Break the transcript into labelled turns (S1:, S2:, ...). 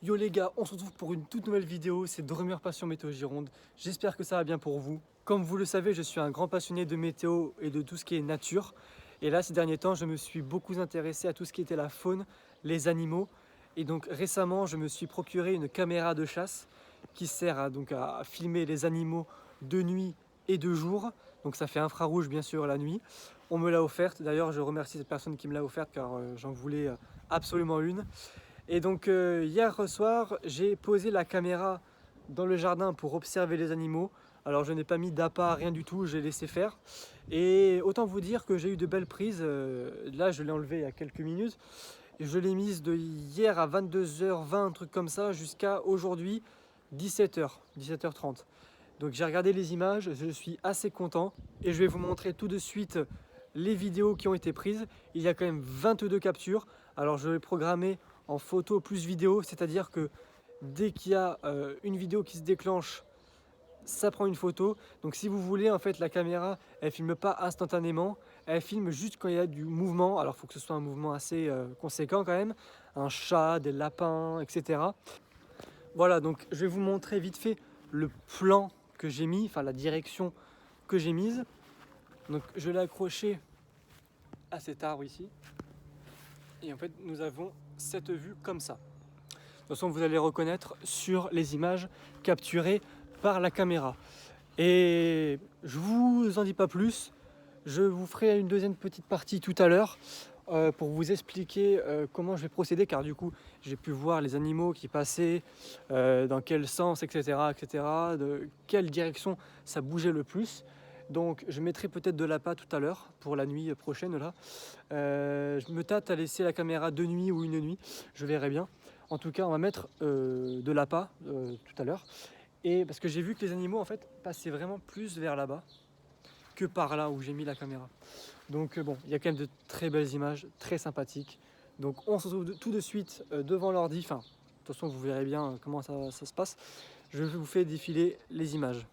S1: Yo les gars, on se retrouve pour une toute nouvelle vidéo, c'est Drummer Passion Météo Gironde. J'espère que ça va bien pour vous. Comme vous le savez, je suis un grand passionné de météo et de tout ce qui est nature. Et là, ces derniers temps, je me suis beaucoup intéressé à tout ce qui était la faune, les animaux. Et donc récemment, je me suis procuré une caméra de chasse qui sert à filmer les animaux de nuit et de jour. Donc ça fait infrarouge bien sûr la nuit. On me l'a offerte, d'ailleurs je remercie cette personne qui me l'a offerte car j'en voulais absolument une. Et donc hier soir, j'ai posé la caméra dans le jardin pour observer les animaux. Alors je n'ai pas mis d'appât, rien du tout, j'ai laissé faire. Et autant vous dire que j'ai eu de belles prises. Là, je l'ai enlevé il y a quelques minutes. Je l'ai mise de hier à 22h20, un truc comme ça, jusqu'à aujourd'hui 17h, 17h30. Donc j'ai regardé les images, je suis assez content. Et je vais vous montrer tout de suite les vidéos qui ont été prises. Il y a quand même 22 captures. Alors je vais programmer en photo plus vidéo, c'est-à-dire que dès qu'il y a une vidéo qui se déclenche, ça prend une photo. Donc si vous voulez, en fait, la caméra, elle filme pas instantanément, elle filme juste quand il y a du mouvement. Alors il faut que ce soit un mouvement assez conséquent quand même, un chat, des lapins, etc. Voilà, donc je vais vous montrer vite fait le plan que j'ai mis, enfin la direction que j'ai mise. Donc je l'ai accroché à cet arbre ici. Et en fait, nous avons cette vue comme ça. De toute façon, vous allez reconnaître sur les images capturées par la caméra. Et je vous en dis pas plus. Je vous ferai une deuxième petite partie tout à l'heure pour vous expliquer comment je vais procéder, car du coup, j'ai pu voir les animaux qui passaient, dans quel sens, etc., etc., de quelle direction ça bougeait le plus. Donc je mettrai peut-être de l'appât tout à l'heure pour la nuit prochaine là. Je me tâte à laisser la caméra de nuit ou une nuit, je verrai bien. En tout cas, on va mettre de l'appât tout à l'heure. Et parce que j'ai vu que les animaux en fait passaient vraiment plus vers là-bas que par là où j'ai mis la caméra. Donc bon, il y a quand même de très belles images, très sympathiques. Donc on se retrouve tout de suite devant l'ordi. Enfin, de toute façon, vous verrez bien comment ça se passe. Je vous fais défiler les images.